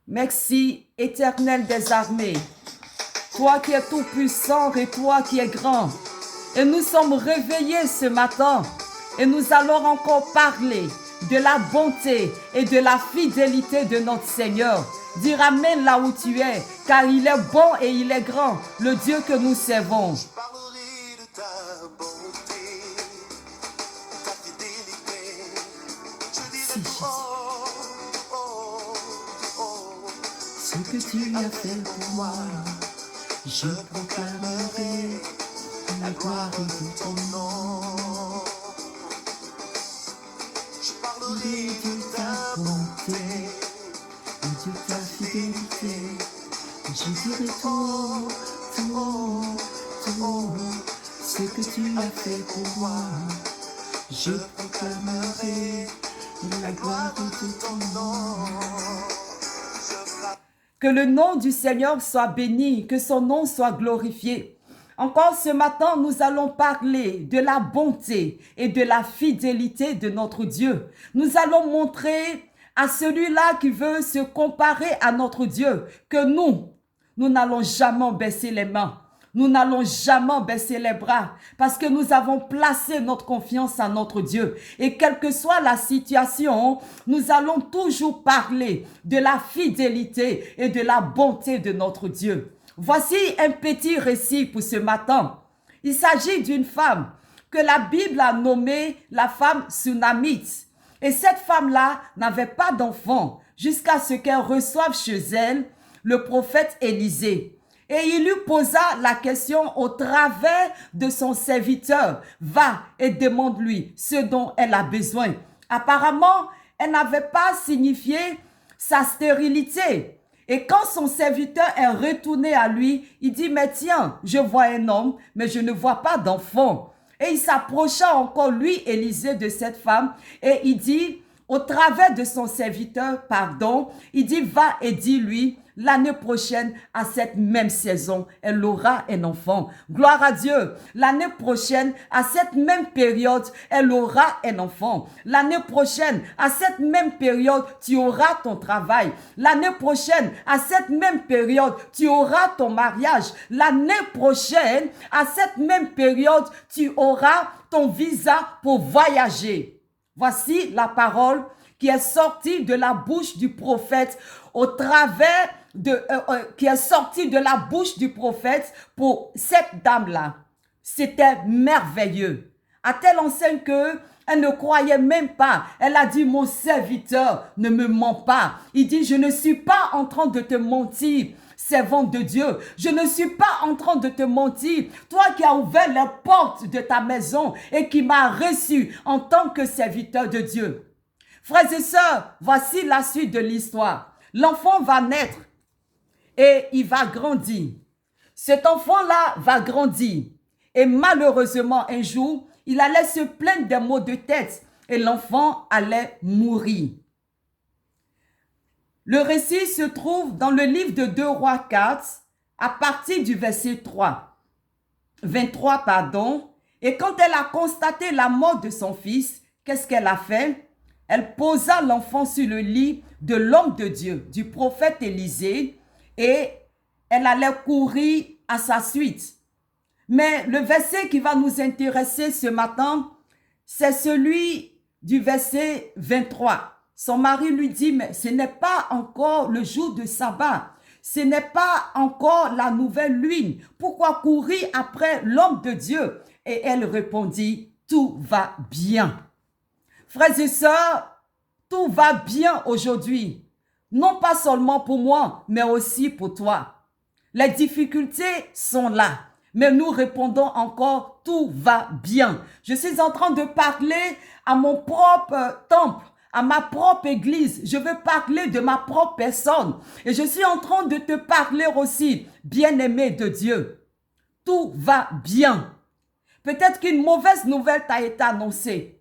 Merci, Éternel des armées, toi qui es tout puissant et toi qui es grand. Et nous sommes réveillés ce matin et nous allons encore parler de la bonté et de la fidélité de notre Seigneur. Dire Amen là où tu es, car il est bon et il est grand, le Dieu que nous servons. Je parlerai de ta bonté, ta fidélité. Je dirai tout, Ce que tu as fait pour moi, je proclamerai la gloire de ton nom. je parlerai de ta bonté et de ta fidélité. Je dirai tout, ce que tu as fait pour moi. Je proclamerai la gloire de ton nom. Que le nom du Seigneur soit béni, que son nom soit glorifié. Encore ce matin, nous allons parler de la bonté et de la fidélité de notre Dieu. Nous allons montrer à celui-là qui veut se comparer à notre Dieu que nous n'allons jamais baisser les mains. Nous n'allons jamais baisser les bras parce que nous avons placé notre confiance en notre Dieu. Et quelle que soit la situation, nous allons toujours parler de la fidélité et de la bonté de notre Dieu. Voici un petit récit pour ce matin. Il s'agit d'une femme que la Bible a nommée la femme Sunamite. Et cette femme-là n'avait pas d'enfant jusqu'à ce qu'elle reçoive chez elle le prophète Élisée. Et il lui posa la question au travers de son serviteur. Va et demande-lui ce dont elle a besoin. Apparemment, elle n'avait pas signifié sa stérilité. Et quand son serviteur est retourné à lui, il dit, mais tiens, je vois un homme, mais je ne vois pas d'enfant. Et il s'approcha encore, lui, Élisée, de cette femme, et il dit, au travers de son serviteur, pardon, il dit, va et dis-lui, l'année prochaine, à cette même saison, elle aura un enfant. Gloire à Dieu. L'année prochaine, à cette même période, elle aura un enfant. L'année prochaine, à cette même période, tu auras ton travail. L'année prochaine, à cette même période, tu auras ton mariage. L'année prochaine, à cette même période, tu auras ton visa pour voyager. Voici la parole qui est sortie de la bouche du prophète au travers qui est sortie de la bouche du prophète pour cette dame-là. C'était merveilleux. À telle enseigne que elle ne croyait même pas. Elle a dit, mon serviteur ne me ment pas. Il dit, je ne suis pas en train de te mentir, servante de Dieu. Je ne suis pas en train de te mentir. Toi qui as ouvert les portes de ta maison et qui m'as reçu en tant que serviteur de Dieu. Frères et sœurs, voici la suite de l'histoire. L'enfant va naître et il va grandir. Cet enfant-là va grandir. Et malheureusement, un jour, il allait se plaindre des maux de tête et l'enfant allait mourir. Le récit se trouve dans le livre de 2 Rois 4, à partir du verset 23, pardon. Et quand elle a constaté la mort de son fils, qu'est-ce qu'elle a fait? Elle posa l'enfant sur le lit de l'homme de Dieu, du prophète Élisée, et elle allait courir à sa suite. Mais le verset qui va nous intéresser ce matin, c'est celui du verset 23. Son mari lui dit, mais ce n'est pas encore le jour de sabbat. Ce n'est pas encore la nouvelle lune. Pourquoi courir après l'homme de Dieu? Et elle répondit, tout va bien. Frères et sœurs, tout va bien aujourd'hui. Non pas seulement pour moi, mais aussi pour toi. Les difficultés sont là. Mais nous répondons encore, tout va bien. Je suis en train de parler à mon propre temple, à ma propre église. Je veux parler de ma propre personne. Et je suis en train de te parler aussi, bien-aimé de Dieu. Tout va bien. Peut-être qu'une mauvaise nouvelle t'a été annoncée.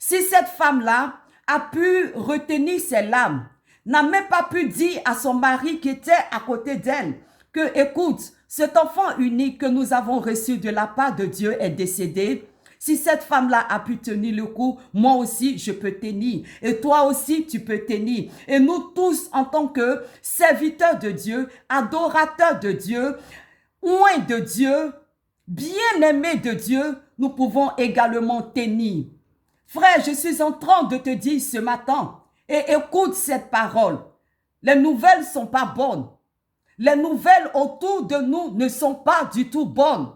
Si cette femme-là a pu retenir ses larmes, n'a même pas pu dire à son mari qui était à côté d'elle que, écoute, cet enfant unique que nous avons reçu de la part de Dieu est décédé. Si cette femme-là a pu tenir le coup, moi aussi, je peux tenir. Et toi aussi, tu peux tenir. Et nous tous, en tant que serviteurs de Dieu, adorateurs de Dieu, oints de Dieu, bien-aimés de Dieu, nous pouvons également tenir. Frère, je suis en train de te dire ce matin, et écoute cette parole. Les nouvelles ne sont pas bonnes. Les nouvelles autour de nous ne sont pas du tout bonnes.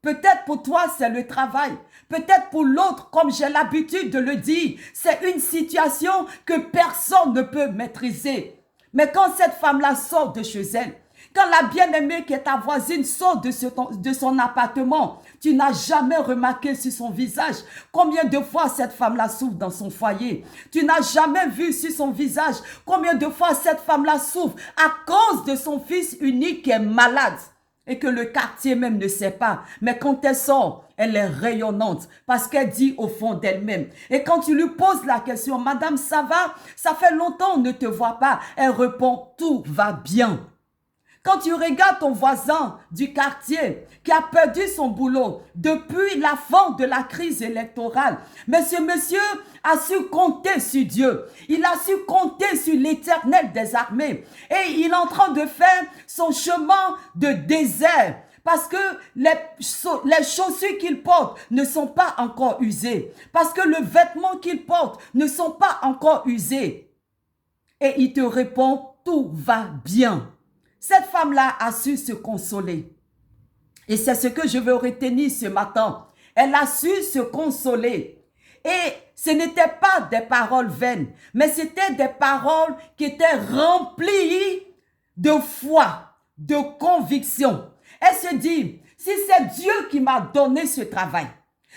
Peut-être pour toi, c'est le travail. Peut-être pour l'autre, comme j'ai l'habitude de le dire, c'est une situation que personne ne peut maîtriser. Mais quand cette femme-là sort de chez elle, quand la bien-aimée qui est ta voisine sort de son appartement, tu n'as jamais remarqué sur son visage combien de fois cette femme-là souffre dans son foyer. Tu n'as jamais vu sur son visage combien de fois cette femme-là souffre à cause de son fils unique qui est malade. Et que le quartier même ne sait pas. Mais quand elle sort, elle est rayonnante parce qu'elle dit au fond d'elle-même. Et quand tu lui poses la question, Madame, ça va? Ça fait longtemps on ne te voit pas. Elle répond, tout va bien. Quand tu regardes ton voisin du quartier qui a perdu son boulot depuis la fin de la crise électorale, mais ce monsieur a su compter sur Dieu. Il a su compter sur l'Éternel des armées. Et il est en train de faire son chemin de désert. Parce que les chaussures qu'il porte ne sont pas encore usées. Parce que le vêtement qu'il porte ne sont pas encore usés. Et il te répond, tout va bien. Cette femme-là a su se consoler. Et c'est ce que je veux retenir ce matin. Elle a su se consoler. Et ce n'étaient pas des paroles vaines, mais c'était des paroles qui étaient remplies de foi, de conviction. Elle se dit, si c'est Dieu qui m'a donné ce travail,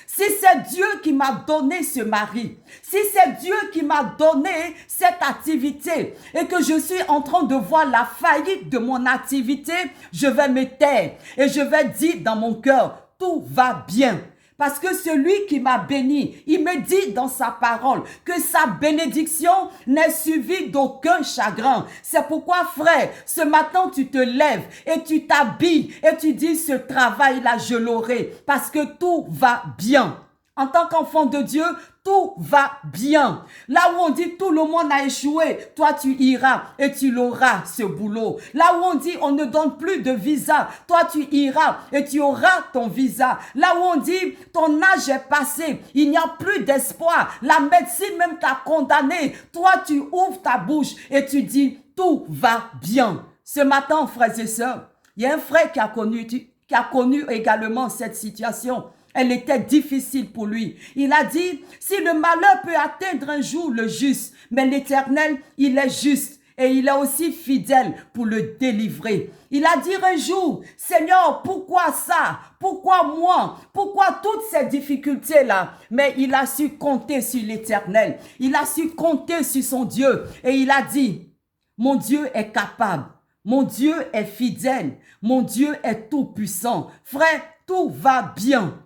si c'est Dieu qui m'a donné ce mari, si c'est Dieu qui m'a donné cette activité et que je suis en train de voir la faillite de mon activité, je vais me taire et je vais dire dans mon cœur, tout va bien. Parce que celui qui m'a béni, il me dit dans sa parole que sa bénédiction n'est suivie d'aucun chagrin. C'est pourquoi, frère, ce matin, tu te lèves et tu t'habilles et tu dis, ce travail-là, je l'aurai parce que tout va bien. En tant qu'enfant de Dieu, tout va bien. Là où on dit tout le monde a échoué, toi tu iras et tu l'auras ce boulot. Là où on dit on ne donne plus de visa, toi tu iras et tu auras ton visa. Là où on dit ton âge est passé, il n'y a plus d'espoir, la médecine même t'a condamné, toi tu ouvres ta bouche et tu dis tout va bien. Ce matin, frères et sœurs, il y a un frère qui a connu également cette situation. Elle était difficile pour lui. Il a dit, si le malheur peut atteindre un jour le juste, mais l'Éternel, il est juste et il est aussi fidèle pour le délivrer. Il a dit un jour, Seigneur, pourquoi ça? Pourquoi moi? Pourquoi toutes ces difficultés-là? Mais il a su compter sur l'Éternel. Il a su compter sur son Dieu. Et il a dit, mon Dieu est capable. Mon Dieu est fidèle. Mon Dieu est tout puissant. Frère, tout va bien.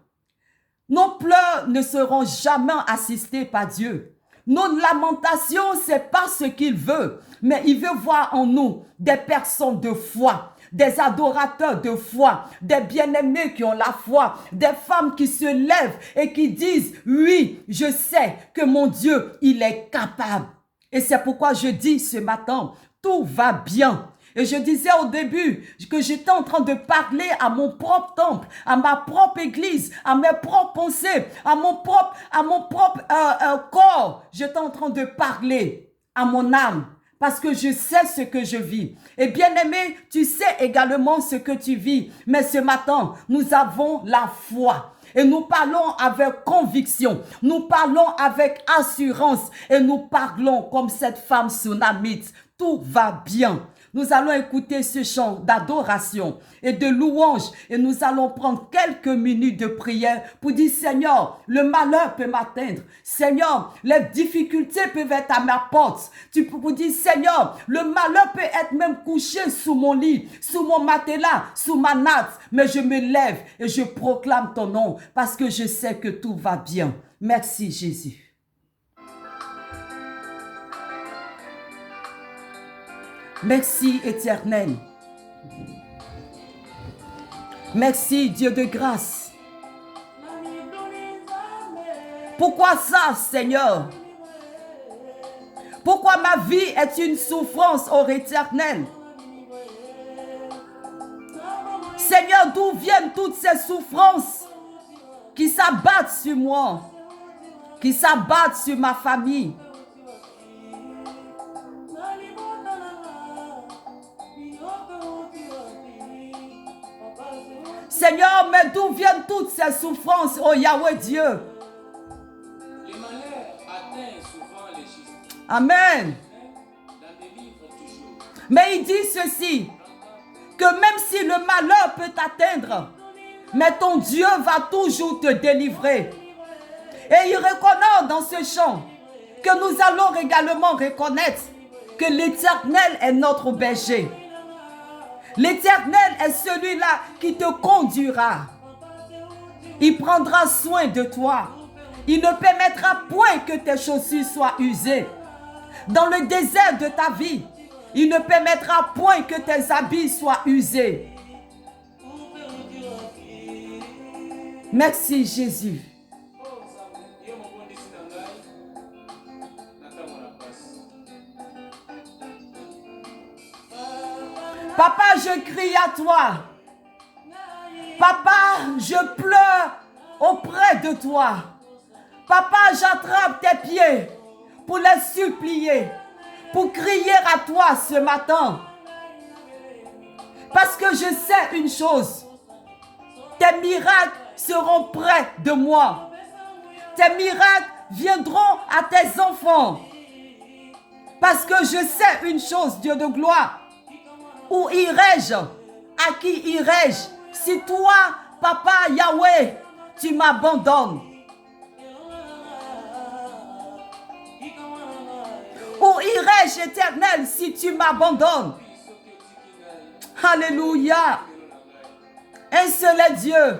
Nos pleurs ne seront jamais assistés par Dieu. Nos lamentations, c'est pas ce qu'il veut. Mais il veut voir en nous des personnes de foi, des adorateurs de foi, des bien-aimés qui ont la foi, des femmes qui se lèvent et qui disent, oui, je sais que mon Dieu, il est capable. Et c'est pourquoi je dis ce matin, tout va bien. Et je disais au début que j'étais en train de parler à mon propre temple, à ma propre église, à mes propres pensées, à mon propre corps. J'étais en train de parler à mon âme parce que je sais ce que je vis. Et bien aimé, tu sais également ce que tu vis. Mais ce matin, nous avons la foi. Et nous parlons avec conviction, nous parlons avec assurance et nous parlons comme cette femme sunamite. Tout va bien. Nous allons écouter ce chant d'adoration et de louange et nous allons prendre quelques minutes de prière pour dire, Seigneur, le malheur peut m'atteindre. Seigneur, les difficultés peuvent être à ma porte. Tu peux dire, Seigneur, le malheur peut être même couché sous mon lit, sous mon matelas, sous ma natte. Mais je me lève et je proclame ton nom parce que je sais que tout va bien. Merci Jésus. Merci Éternel. Merci Dieu de grâce. Pourquoi ça, Seigneur? Pourquoi ma vie est une souffrance, ô Éternel? Seigneur, d'où viennent toutes ces souffrances qui s'abattent sur moi, qui s'abattent sur ma famille? Seigneur, mais d'où viennent toutes ces souffrances, ô Yahweh Dieu? Les malheurs atteignent souvent les justes. Amen. La délivre toujours. Mais il dit ceci, que même si le malheur peut t'atteindre, mais ton Dieu va toujours te délivrer. Et il reconnaît dans ce chant que nous allons également reconnaître que l'Éternel est notre berger. L'Éternel est celui-là qui te conduira. Il prendra soin de toi. Il ne permettra point que tes chaussures soient usées. Dans le désert de ta vie, il ne permettra point que tes habits soient usés. Merci Jésus. Papa, je crie à toi. Papa, je pleure auprès de toi. Papa, j'attrape tes pieds pour les supplier, pour crier à toi ce matin. Parce que je sais une chose. Tes miracles seront près de moi. Tes miracles viendront à tes enfants. Parce que je sais une chose, Dieu de gloire. Où irai-je? À qui irai-je? Si toi, Papa Yahweh, tu m'abandonnes. Où irai-je, Éternel, si tu m'abandonnes? Alléluia. Un seul est Dieu.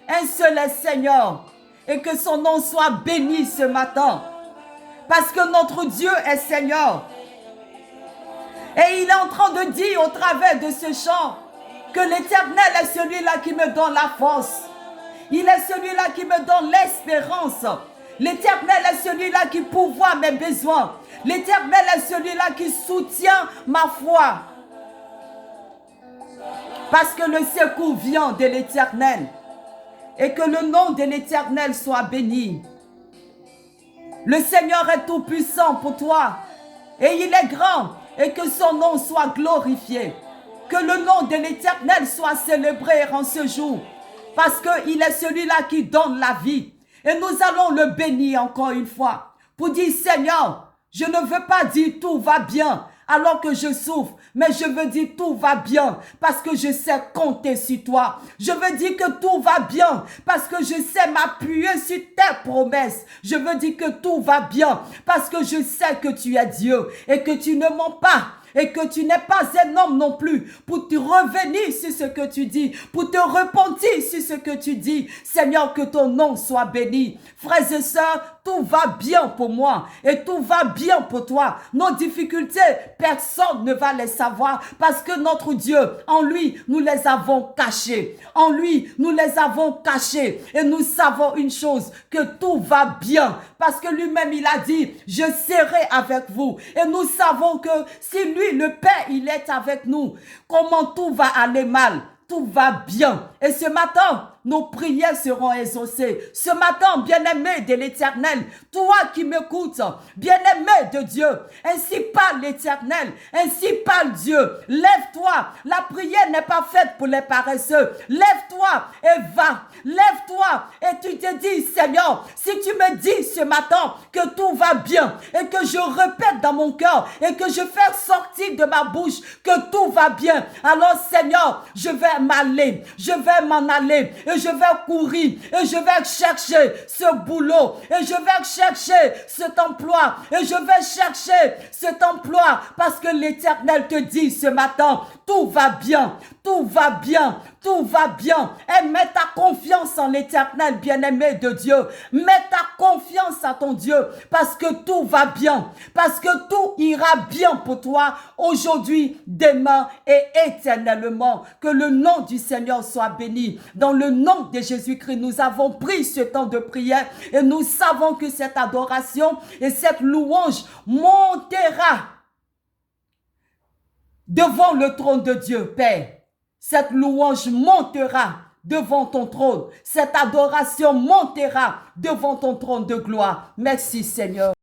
Un seul est Seigneur. Et que son nom soit béni ce matin. Parce que notre Dieu est Seigneur. Et il est en train de dire au travers de ce chant que l'Éternel est celui-là qui me donne la force. Il est celui-là qui me donne l'espérance. L'Éternel est celui-là qui pourvoit mes besoins. L'Éternel est celui-là qui soutient ma foi. Parce que le secours vient de l'Éternel. Et que le nom de l'Éternel soit béni. Le Seigneur est tout puissant pour toi. Et il est grand. Et que son nom soit glorifié. Que le nom de l'Éternel soit célébré en ce jour. Parce qu'il est celui-là qui donne la vie. Et nous allons le bénir encore une fois. Pour dire, Seigneur, je ne veux pas dire tout va bien alors que je souffre. Mais je veux dire tout va bien parce que je sais compter sur toi. Je veux dire que tout va bien parce que je sais m'appuyer sur tes promesses. Je veux dire que tout va bien parce que je sais que tu es Dieu et que tu ne mens pas. Et que tu n'es pas un homme non plus pour te revenir sur ce que tu dis, pour te repentir sur ce que tu dis. Seigneur, que ton nom soit béni. Frères et sœurs, tout va bien pour moi et tout va bien pour toi. Nos difficultés, personne ne va les savoir parce que notre Dieu, en lui, nous les avons cachées. En lui, nous les avons cachées. Et nous savons une chose, que tout va bien parce que lui-même, il a dit, je serai avec vous. Et nous savons que si lui, le Père, il est avec nous, comment tout va aller mal? Tout va bien. Et ce matin, nos prières seront exaucées. Ce matin, bien-aimé de l'Éternel, toi qui m'écoutes, bien-aimé de Dieu, ainsi parle l'Éternel, ainsi parle Dieu. Lève-toi. La prière n'est pas faite pour les paresseux. Lève-toi et va. Lève-toi et tu te dis, Seigneur, si tu me dis ce matin que tout va bien et que je répète dans mon cœur et que je fais sortir de ma bouche que tout va bien, alors Seigneur, je vais m'aller, je vais m'en aller et je vais courir et je vais chercher ce boulot et je vais chercher cet emploi et je vais chercher cet emploi parce que l'Éternel te dit ce matin, tout va bien, tout va bien, tout va bien. Et mets ta confiance en l'Éternel, bien-aimé de Dieu. Mets ta confiance à ton Dieu parce que tout va bien, parce que tout ira bien pour toi aujourd'hui, demain et éternellement. Que le nom du Seigneur soit béni. Dans le nom de Jésus-Christ, nous avons pris ce temps de prière et nous savons que cette adoration et cette louange montera devant le trône de Dieu, Père. Cette louange montera devant ton trône. Cette adoration montera devant ton trône de gloire. Merci, Seigneur.